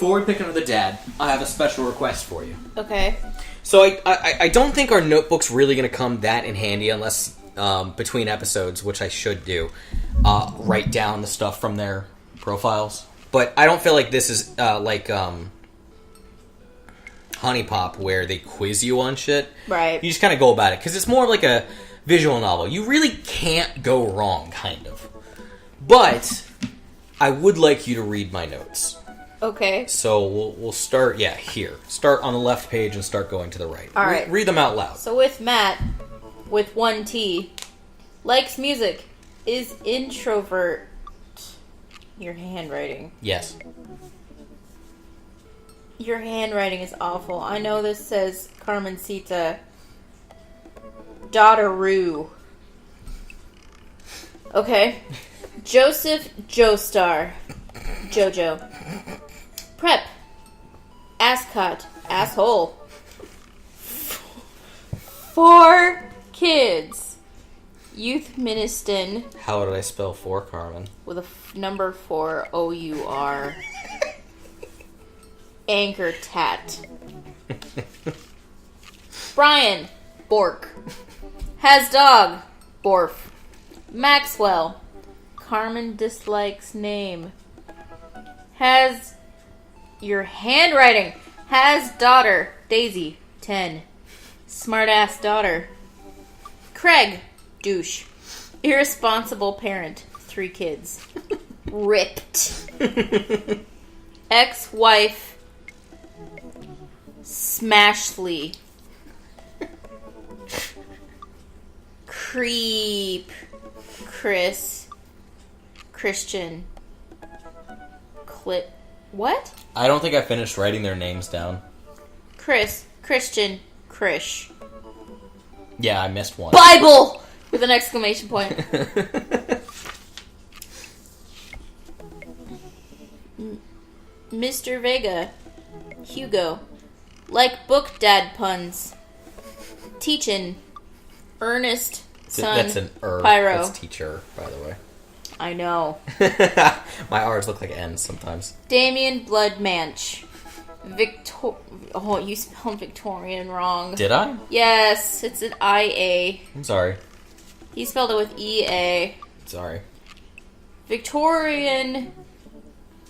before we pick another dad, I have a special request for you. Okay. So I don't think our notebook's really going to come that in handy unless between episodes, which I should do, write down the stuff from their profiles. But I don't feel like this is like Honey Pop where they quiz you on shit. Right. You just kind of go about it because it's more like a visual novel. You really can't go wrong, kind of. But I would like you to read my notes. Okay. So we'll start, here. Start on the left page and start going to the right. All right. Read them out loud. So with Matt, with 1 T, likes music, is introvert. Your handwriting. Yes. Your handwriting is awful. I know this says Carmencita. Daughter Rue. Okay. Joseph Joestar. Jojo. Prep. Ascot. Asshole. 4 kids. Youth Ministon. How did I spell for Carmen? With a number 4 O-U-R. Anchor Tat. Brian. Bork. Has dog. Borf. Maxwell. Carmen dislikes name. Has your handwriting. Has daughter. Daisy. 10. Smartass daughter. Craig. Douche. Irresponsible parent. 3 kids. Ripped. Ex-wife. Smashly. Creep. Chris. Christian. Clip. What? I don't think I finished writing their names down. Chris. Christian. Krish. Yeah, I missed one. Bible! With an exclamation point. Mr. Vega. Hugo. Like book dad puns. Teachin'. Ernest. Son. That's an Pyro. That's teacher, by the way. I know. My R's look like N's sometimes. Damien Bloodmanch. Oh, you spelled Victorian wrong. Did I? Yes, it's an I-A. I'm sorry. He spelled it with E-A. Sorry. Victorian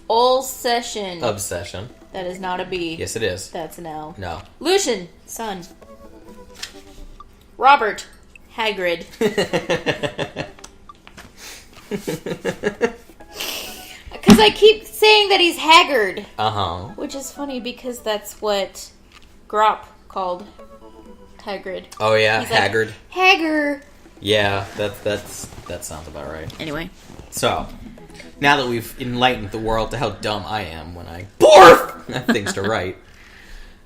Obsession. Obsession. That is not a B. Yes, it is. That's an L. No. Lucian. Son. Robert. Hagrid. Because I keep saying that he's haggard. Uh-huh. Which is funny because that's what Grop called Hagrid. Oh, yeah, He's haggard. Like, Hagger. Yeah, that sounds about right. Anyway. So, now that we've enlightened the world to how dumb I am when I BORF have things to write,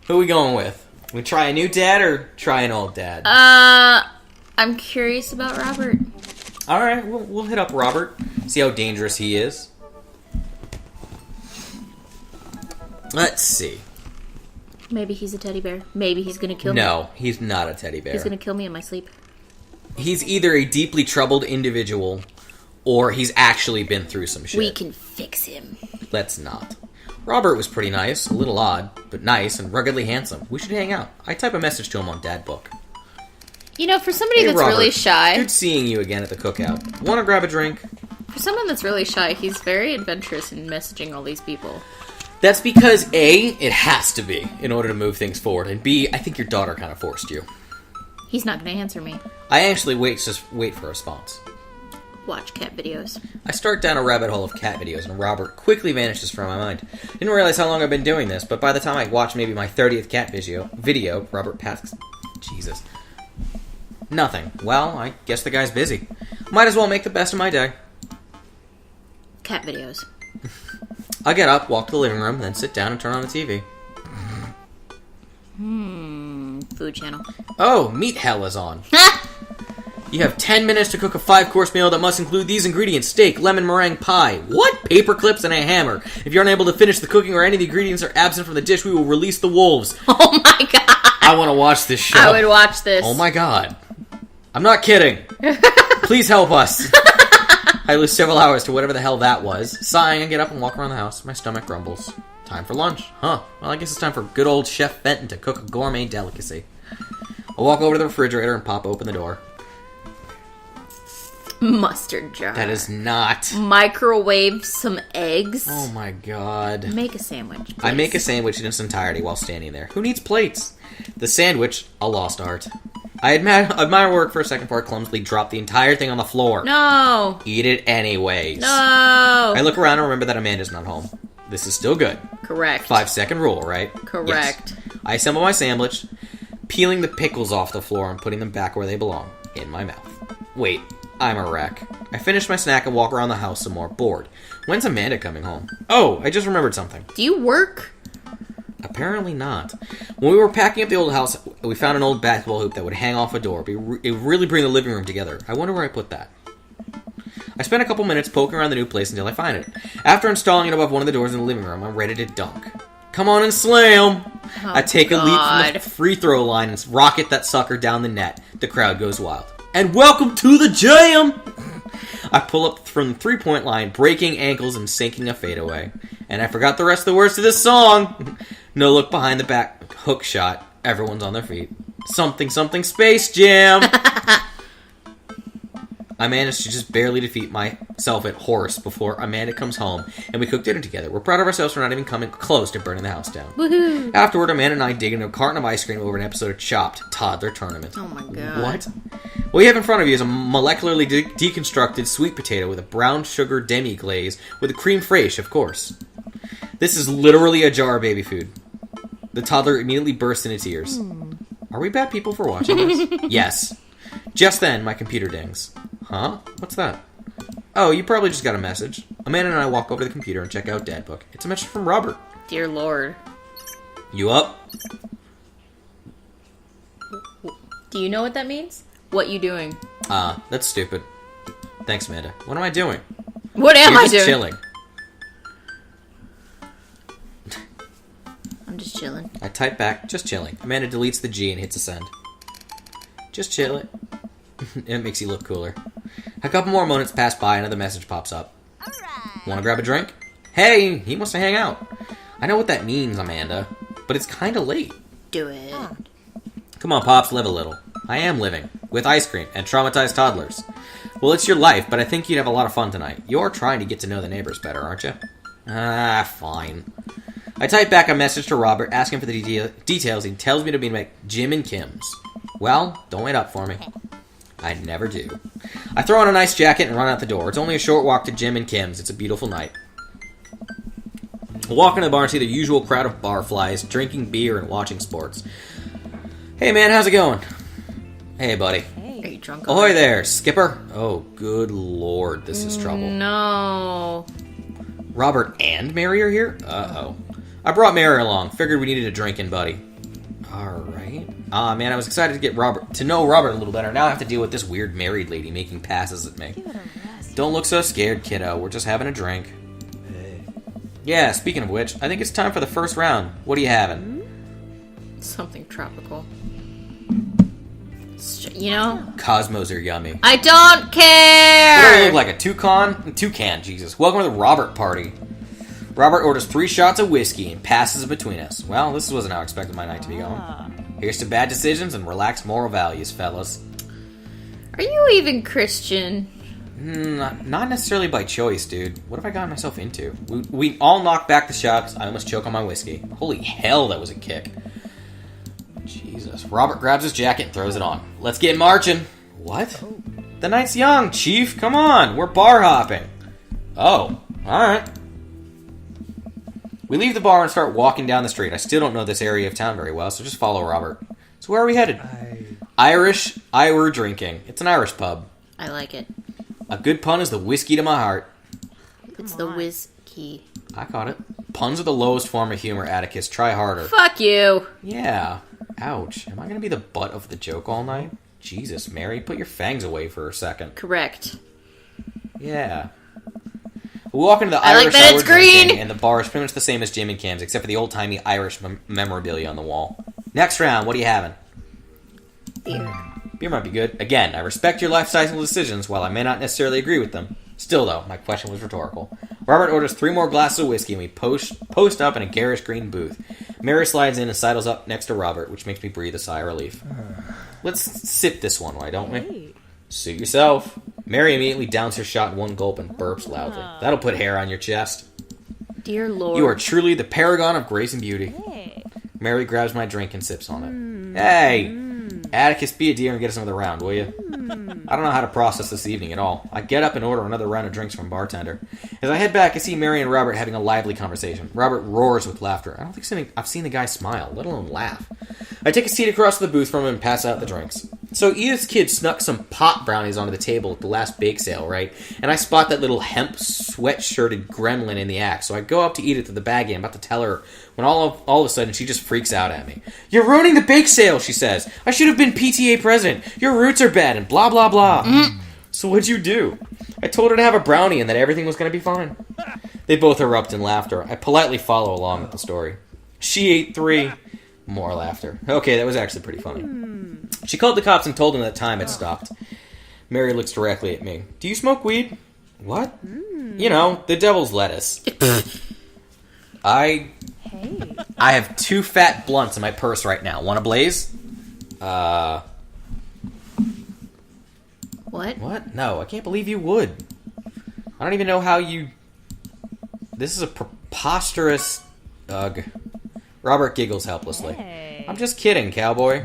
who are we going with? We try a new dad or try an old dad? I'm curious about Robert. All right, we'll hit up Robert, see how dangerous he is. Let's see. Maybe he's a teddy bear. Maybe he's gonna kill me. No, he's not a teddy bear. He's gonna kill me in my sleep. He's either a deeply troubled individual, or he's actually been through some shit. We can fix him. Let's not. Robert was pretty nice, a little odd, but nice and ruggedly handsome. We should hang out. I type a message to him on Dadbook. You know, for somebody Hey, that's Robert, really shy... Good seeing you again at the cookout. Want to grab a drink? For someone that's really shy, he's very adventurous in messaging all these people. That's because, A, it has to be, in order to move things forward, and B, I think your daughter kind of forced you. He's not going to answer me. I actually wait for a response. Watch cat videos. I start down a rabbit hole of cat videos, and Robert quickly vanishes from my mind. Didn't realize how long I've been doing this, but by the time I watch maybe my 30th cat video, Robert passes... Jesus. Nothing. Well, I guess the guy's busy. Might as well make the best of my day. Cat videos. I get up, walk to the living room, then sit down and turn on the TV. Food channel. Oh, Meat Hell is on. You have 10 minutes to cook a 5-course meal that must include these ingredients: steak, lemon meringue pie. What? Paper clips and a hammer. If you're unable to finish the cooking or any of the ingredients are absent from the dish, we will release the wolves. Oh my god! I want to watch this show. I would watch this. Oh my god. I'm not kidding. Please help us. I lose several hours to whatever the hell that was. Sighing, I get up and walk around the house. My stomach grumbles. Time for lunch. Huh. Well, I guess it's time for good old Chef Fenton to cook a gourmet delicacy. I'll walk over to the refrigerator and pop open the door. Mustard jar. That is not... Microwave some eggs. Oh my god. Make a sandwich, please. I make a sandwich in its entirety while standing there. Who needs plates? The sandwich, a lost art. I admire work for a second before I clumsily drop the entire thing on the floor. No. Eat it anyways. No. I look around and remember that Amanda's not home. This is still good. Correct. 5-second rule, right? Correct. Yes. I assemble my sandwich, peeling the pickles off the floor and putting them back where they belong, in my mouth. Wait, I'm a wreck. I finish my snack and walk around the house some more, bored. When's Amanda coming home? Oh, I just remembered something. Do you work? Apparently not. When we were packing up the old house, we found an old basketball hoop that would hang off a door. It would really bring the living room together. I wonder where I put that. I spent a couple minutes poking around the new place until I find it. After installing it above one of the doors in the living room, I'm ready to dunk. Come on and slam! Oh, I take a leap from God. the free throw line and rocket that sucker down the net. The crowd goes wild. And welcome to the jam! I pull up from the three-point line, breaking ankles and sinking a fadeaway. And I forgot the rest of the words to this song. No look behind the back hook shot. Everyone's on their feet. Something, something, Space Jam! I managed to just barely defeat myself at horse before Amanda comes home, and we cook dinner together. We're proud of ourselves for not even coming close to burning the house down. Woohoo. Afterward, Amanda and I dig into a carton of ice cream over an episode of Chopped Toddler Tournament. Oh my god. What? What you have in front of you is a molecularly deconstructed sweet potato with a brown sugar demi-glaze with a cream fraiche, of course. This is literally a jar of baby food. The toddler immediately bursts into tears. Are we bad people for watching this? Yes. Just then, my computer dings. Huh? What's that? Oh, you probably just got a message. Amanda and I walk over to the computer and check out Dad Book. It's a message from Robert. Dear Lord. You up? Do you know what that means? What you doing? That's stupid. Thanks, Amanda. What am I doing? What am You're I just doing? chilling. I'm just chilling. I type back, just chilling. Amanda deletes the G and hits a send. Just chill it. It makes you look cooler. A couple more moments pass by, another message pops up. Alright. Want to grab a drink? Hey, he wants to hang out. I know what that means, Amanda, but it's kind of late. Do it. Come on, Pops, live a little. I am living, with ice cream and traumatized toddlers. Well, it's your life, but I think you'd have a lot of fun tonight. You're trying to get to know the neighbors better, aren't you? Fine. I type back a message to Robert, asking for the details. He tells me to meet at Jim and Kim's. Well, don't wait up for me. I never do. I throw on a nice jacket and run out the door. It's only a short walk to Jim and Kim's. It's a beautiful night. I walk into the bar and see the usual crowd of barflies, drinking beer and watching sports. Hey man, how's it going? Hey buddy. Are you drunk? Ahoy there, Skipper. Oh, good lord, this is trouble. No. Robert and Mary are here? Uh-oh. I brought Mary along. Figured we needed a drinking buddy. Alright. Man, I was excited to know Robert a little better. Now I have to deal with this weird married lady making passes at me. Give it a rest. Don't look so scared, kiddo. We're just having a drink. Hey. Yeah, speaking of which, I think it's time for the first round. What are you having? Something tropical. You know? Cosmos are yummy. I don't What do I care! look like, a toucan, Jesus. Welcome to the Robert party. Robert orders 3 shots of whiskey and passes it between us. Well, this wasn't how I expected my night to be going. Here's to bad decisions and relaxed moral values, fellas. Are you even Christian? Not necessarily by choice, dude. What have I gotten myself into? We all knocked back the shots. I almost choke on my whiskey. Holy hell, that was a kick. Jesus. Robert grabs his jacket and throws it on. Let's get marching. What? The night's young, Chief. Come on. We're bar hopping. Oh, alright. We leave the bar and start walking down the street. I still don't know this area of town very well, so just follow Robert. So where are we headed? Irish drinking. It's an Irish pub. I like it. A good pun is the whiskey to my heart. It's the whiskey. I caught it. Puns are the lowest form of humor, Atticus. Try harder. Fuck you! Yeah. Ouch. Am I going to be the butt of the joke all night? Jesus, Mary, put your fangs away for a second. Correct. Yeah. We walk into the I like Irish that hour it's green! drinking, and the bar is pretty much the same as Jim and Cam's, except for the old-timey Irish memorabilia on the wall. Next round, what are you having? Beer. Beer might be good. Again, I respect your lifestyle decisions, while I may not necessarily agree with them. Still, though, my question was rhetorical. Robert orders 3 more glasses of whiskey, and we post up in a garish green booth. Mary slides in and sidles up next to Robert, which makes me breathe a sigh of relief. Let's sip this one, why don't we? Suit yourself. Mary immediately downs her shot in one gulp and burps loudly. That'll put hair on your chest. Dear Lord. You are truly the paragon of grace and beauty. Hey. Mary grabs my drink and sips on it. Hey! Atticus, be a dear and get us another round, will you? I don't know how to process this evening at all. I get up and order another round of drinks from bartender. As I head back, I see Mary and Robert having a lively conversation. Robert roars with laughter. I don't think I've seen the guy smile, let alone laugh. I take a seat across the booth from him and pass out the drinks. So Edith's kid snuck some pot brownies onto the table at the last bake sale, right? And I spot that little hemp sweatshirted gremlin in the act. So I go up to Edith with the baggie. I'm about to tell her when all of a sudden she just freaks out at me. "You're ruining the bake sale," she says. "I should have been PTA president. Your roots are bad," and blah, blah, blah. So what'd you do? I told her to have a brownie and that everything was going to be fine. They both erupt in laughter. I politely follow along with the story. She ate 3. More laughter. Okay, that was actually pretty funny. She called the cops and told them that time had stopped. Mary looks directly at me. "Do you smoke weed?" "What?" "You know, the devil's lettuce." I have 2 fat blunts in my purse right now. Want a blaze? What? What? No, I can't believe you would. I don't even know how you... This is a preposterous... Ugh. Robert giggles helplessly. Hey. "I'm just kidding, cowboy."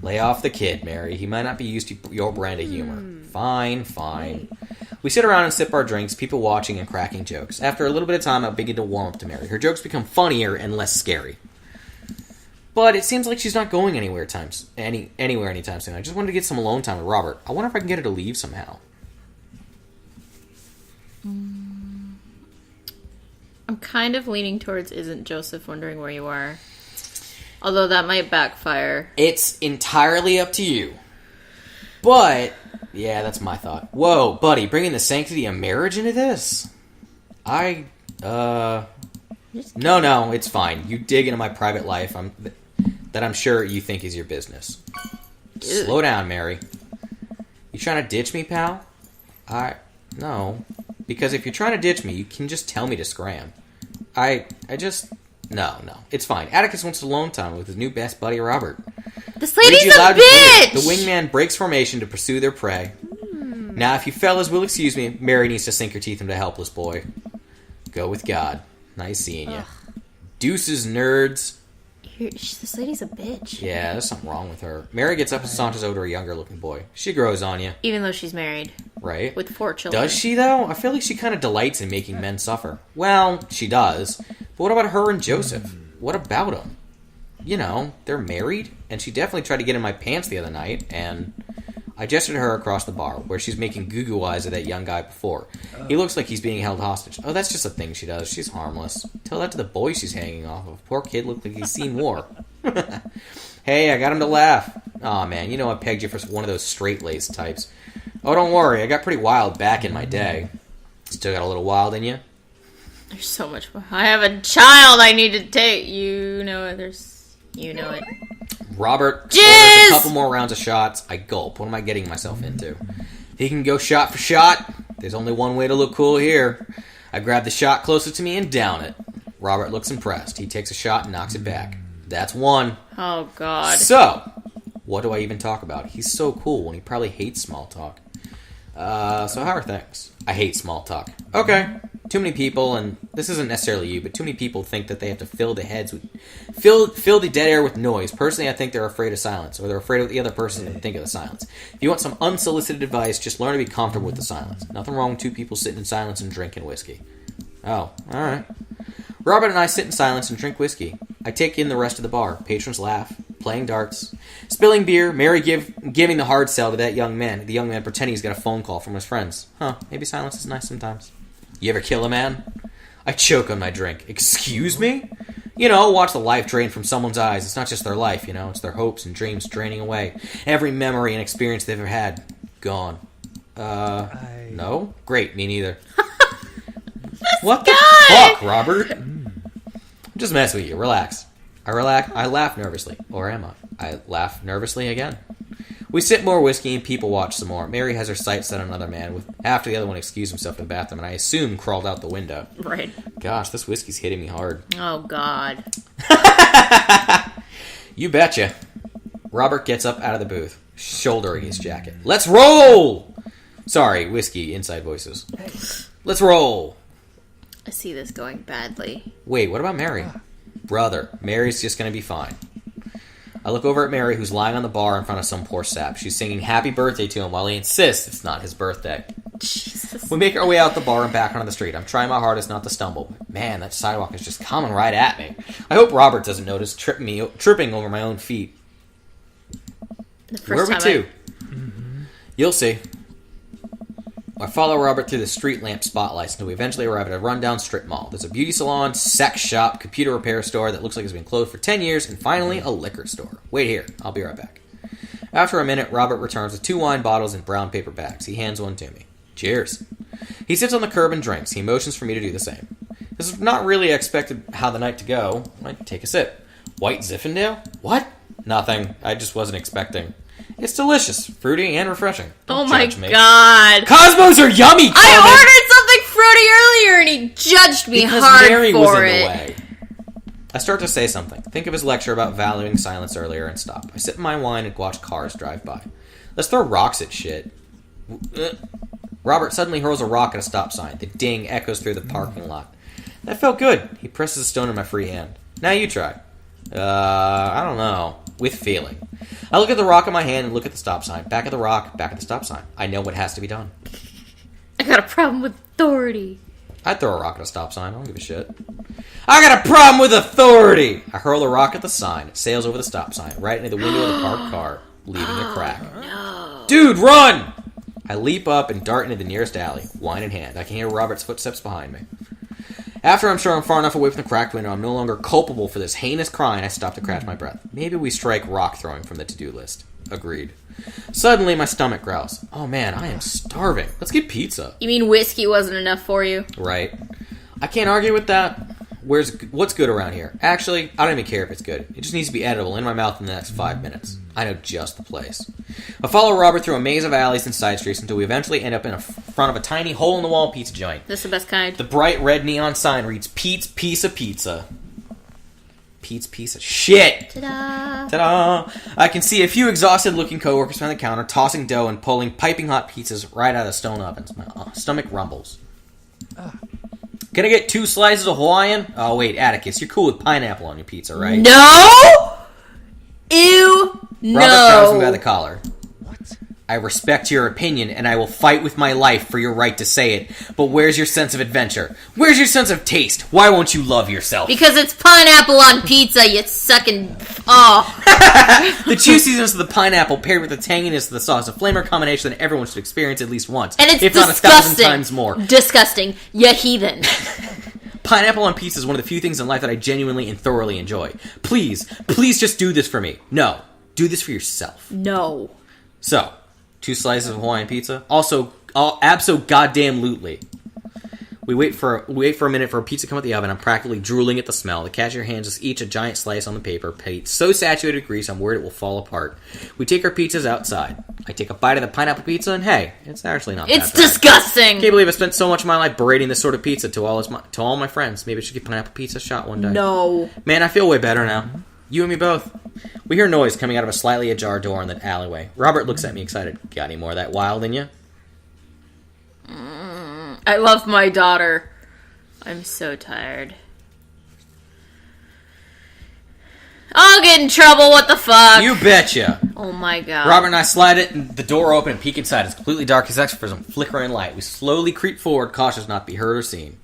"Lay off the kid, Mary. He might not be used to your brand of humor." Fine, fine. We sit around and sip our drinks, people watching and cracking jokes. After a little bit of time, I begin to warm up to Mary. Her jokes become funnier and less scary. But it seems like she's not going anywhere anytime soon. I just wanted to get some alone time with Robert. I wonder if I can get her to leave somehow. I'm kind of leaning towards isn't Joseph wondering where you are. Although that might backfire. It's entirely up to you. But, yeah, that's my thought. Whoa, buddy, bringing the sanctity of marriage into this? No, it's fine. You dig into my private life that I'm sure you think is your business. Slow down, Mary. You trying to ditch me, pal? No. Because if you're trying to ditch me, you can just tell me to scram. No, it's fine. Atticus wants alone time with his new best buddy, Robert. This lady's Read you a loud and clear. bitch! The wingman breaks formation to pursue their prey. Now, if you fellas will excuse me, Mary needs to sink her teeth into helpless boy. Go with God. Nice seeing you. Deuces, nerds. This lady's a bitch. Yeah, there's something wrong with her. Mary gets up and saunters over to a younger-looking boy. She grows on you. Even though she's married. Right? With 4 children. Does she, though? I feel like she kind of delights in making men suffer. Well, she does. But what about her and Joseph? What about them? You know, they're married, and she definitely tried to get in my pants the other night, and I gestured to her across the bar, where she's making goo-goo eyes at that young guy before. He looks like he's being held hostage. Oh, that's just a thing she does. She's harmless. Tell that to the boy she's hanging off of. Poor kid looked like he's seen war. Hey, I got him to laugh. Aw, man, you know I pegged you for one of those straight-laced types. Oh, don't worry, I got pretty wild back in my day. Still got a little wild in you? There's so much more. I have a child I need to take. You know it. You know it. Robert orders Jizz! a couple more rounds of shots. I gulp. What am I getting myself into? He can go shot for shot. There's only one way to look cool here. I grab the shot closest to me and down it. Robert looks impressed. He takes a shot and knocks it back. That's 1. Oh, God. So, what do I even talk about? He's so cool when he probably hates small talk. So how are things? I hate small talk. Okay. Too many people, and this isn't necessarily you, but too many people think that they have to fill the dead air with noise. Personally, I think they're afraid of silence, or they're afraid of what the other person to think of the silence. If you want some unsolicited advice, just learn to be comfortable with the silence. Nothing wrong with 2 people sitting in silence and drinking whiskey. Oh, alright. Robert and I sit in silence and drink whiskey. I take in the rest of the bar. Patrons laugh, playing darts, spilling beer, Mary giving the hard sell to that young man. The young man pretending he's got a phone call from his friends. Maybe silence is nice sometimes. You ever kill a man? I choke on my drink. Excuse me? You know, watch the life drain from someone's eyes. It's not just their life, you know. It's their hopes and dreams draining away. Every memory and experience they've ever had, gone. No? Great, me neither. What the fuck, Robert? I'm just messing with you. Relax. I laugh nervously. Or am I? I laugh nervously again. We sip more whiskey and people watch some more. Mary has her sights set on another man, with after the other one excused himself to the bathroom, and I assume crawled out the window. Right. Gosh, this whiskey's hitting me hard. Oh, God. You betcha. Robert gets up out of the booth, shouldering his jacket. Let's roll! Sorry, whiskey, inside voices. Let's roll! I see this going badly. Wait, what about Mary? Brother, Mary's just gonna be fine. I look over at Mary, who's lying on the bar in front of some poor sap. She's singing happy birthday to him while he insists it's not his birthday. Jesus. We make our way out the bar and back onto the street. I'm trying my hardest not to stumble. Man, that sidewalk is just coming right at me. I hope Robert doesn't notice tripping over my own feet. Where are we to? You'll see. I follow Robert through the street lamp spotlights until we eventually arrive at a rundown strip mall. There's a beauty salon, sex shop, computer repair store that looks like it's been closed for 10 years, and finally a liquor store. Wait here. I'll be right back. After a minute, Robert returns with 2 wine bottles in brown paper bags. He hands one to me. Cheers. He sits on the curb and drinks. He motions for me to do the same. This is not really expected how the night to go. I take a sip. White Zinfandel? What? Nothing. I just wasn't expecting. It's delicious, fruity, and refreshing. Oh Don't my judge me. God. Cosmos are yummy, Carmen! I ordered something fruity earlier and he judged me Because hard Mary for was in it. the way. I start to say something. Think of his lecture about valuing silence earlier and stop. I sip my wine and watch cars drive by. Let's throw rocks at shit. Robert suddenly hurls a rock at a stop sign. The ding echoes through the parking lot. That felt good. He presses a stone in my free hand. Now you try. I don't know. With feeling. I look at the rock in my hand and look at the stop sign. Back at the rock, back at the stop sign. I know what has to be done. I got a problem with authority. I'd throw a rock at a stop sign. I don't give a shit. I got a problem with authority! I hurl a rock at the sign. It sails over the stop sign, right into the window of the parked car, leaving a crack. No. Dude, run! I leap up and dart into the nearest alley, wine in hand. I can hear Robert's footsteps behind me. After I'm sure I'm far enough away from the cracked window, I'm no longer culpable for this heinous crime, I stop to catch my breath. Maybe we strike rock throwing from the to-do list. Agreed. Suddenly, my stomach growls. Oh man, I am starving. Let's get pizza. You mean whiskey wasn't enough for you? Right. I can't argue with that. What's good around here? Actually, I don't even care if it's good. It just needs to be edible in my mouth in the next 5 minutes. I know just the place. I follow Robert through a maze of alleys and side streets until we eventually end up in front of a tiny hole-in-the-wall pizza joint. This is the best kind. The bright red neon sign reads, Pete's Piece of Pizza. Pete's Piece of Shit! Ta-da! Ta-da! I can see a few exhausted-looking coworkers behind the counter tossing dough and pulling piping hot pizzas right out of the stone ovens. My stomach rumbles. Can I get 2 slices of Hawaiian? Oh, wait, Atticus, you're cool with pineapple on your pizza, right? No! Ew! No! Robert grabs me by the collar. What? I respect your opinion, and I will fight with my life for your right to say it, but where's your sense of adventure? Where's your sense of taste? Why won't you love yourself? Because it's pineapple on pizza, you sucking... Oh. The juiciness of the pineapple paired with the tanginess of the sauce, a flamer combination that everyone should experience at least once. And it's if disgusting. not 1,000 times more. Disgusting. You heathen. Pineapple on pizza is one of the few things in life that I genuinely and thoroughly enjoy. Please just do this for me. No, do this for yourself. No. So, 2 slices of Hawaiian pizza. Also, abso-goddamn-lutely. We wait for a minute for a pizza to come out the oven. I'm practically drooling at the smell. The cashier hands us each a giant slice on the paper plate, so saturated with grease I'm worried it will fall apart. We take our pizzas outside. I take a bite of the pineapple pizza, and hey, it's actually not It's that bad. disgusting! Can't believe I spent so much of my life berating this sort of pizza to all my friends. Maybe I should get pineapple pizza shot one day. No. Man, I feel way better now. You and me both. We hear noise coming out of a slightly ajar door in the alleyway. Robert looks at me excited. Got any more of that wild in you? I love my daughter. I'm so tired. I'll get in trouble, what the fuck? You betcha. Oh my god. Robert and I slide it, and the door open and peek inside. It's completely dark except for some flickering light. We slowly creep forward, cautious not to be heard or seen.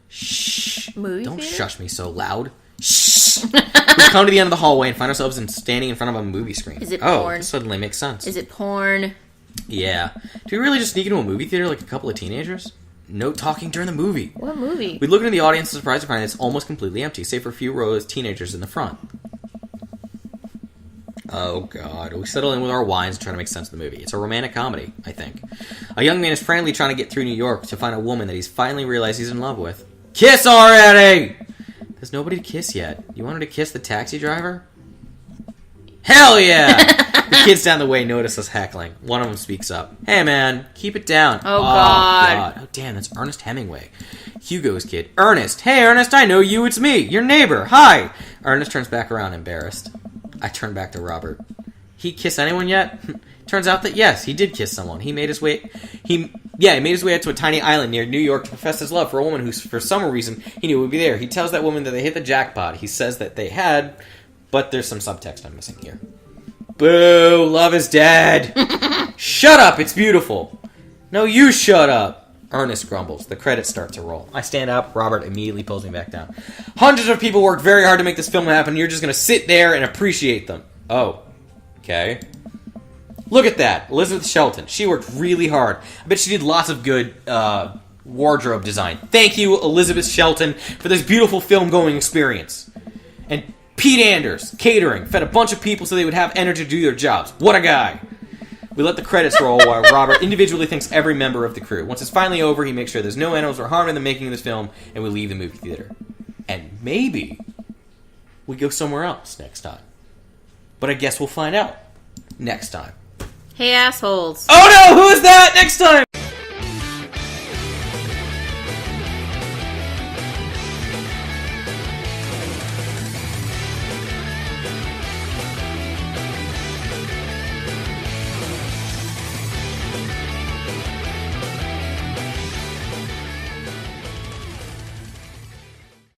Shh. Movie Don't theater? shush me so loud. Shh. We come to the end of the hallway and find ourselves standing in front of a movie screen. Is it Oh, porn? this suddenly makes sense. Is it porn? Yeah. Do we really just sneak into a movie theater like a couple of teenagers? No talking during the movie. What movie? We look into the audience surprised to find it's almost completely empty, save for a few rows of teenagers in the front. Oh god. We settle in with our wines and try to make sense of the movie. It's a romantic comedy, I think. A young man is frantically trying to get through New York to find a woman that he's finally realized he's in love with. Kiss already! There's nobody to kiss yet. You wanted to kiss the taxi driver? Hell yeah! The kids down the way notice us heckling. One of them speaks up. Hey man, keep it down. Oh, God. Oh damn, that's Ernest Hemingway. Hugo's kid. Ernest! Hey Ernest, I know you, it's me, your neighbor, hi! Ernest turns back around, embarrassed. I turn back to Robert. He kiss anyone yet? Turns out that yes, he did kiss someone. He made his way out to a tiny island near New York to profess his love for a woman who, for some reason, he knew would be there. He tells that woman that they hit the jackpot. He says that they had, but there's some subtext I'm missing here. Boo! Love is dead! Shut up! It's beautiful! No, you shut up! Ernest grumbles. The credits start to roll. I stand up. Robert immediately pulls me back down. Hundreds of people worked very hard to make this film happen. You're just going to sit there and appreciate them. Oh. Okay. Look at that. Elizabeth Shelton. She worked really hard. I bet she did lots of good wardrobe design. Thank you, Elizabeth Shelton, for this beautiful film-going experience. And Pete Anders, catering, fed a bunch of people so they would have energy to do their jobs. What a guy. We let the credits roll while Robert individually thanks every member of the crew. Once it's finally over, he makes sure there's no animals or harm in the making of this film, and we leave the movie theater. And maybe we go somewhere else next time. But I guess we'll find out next time. Hey, assholes. Oh no! Who is that? Next time!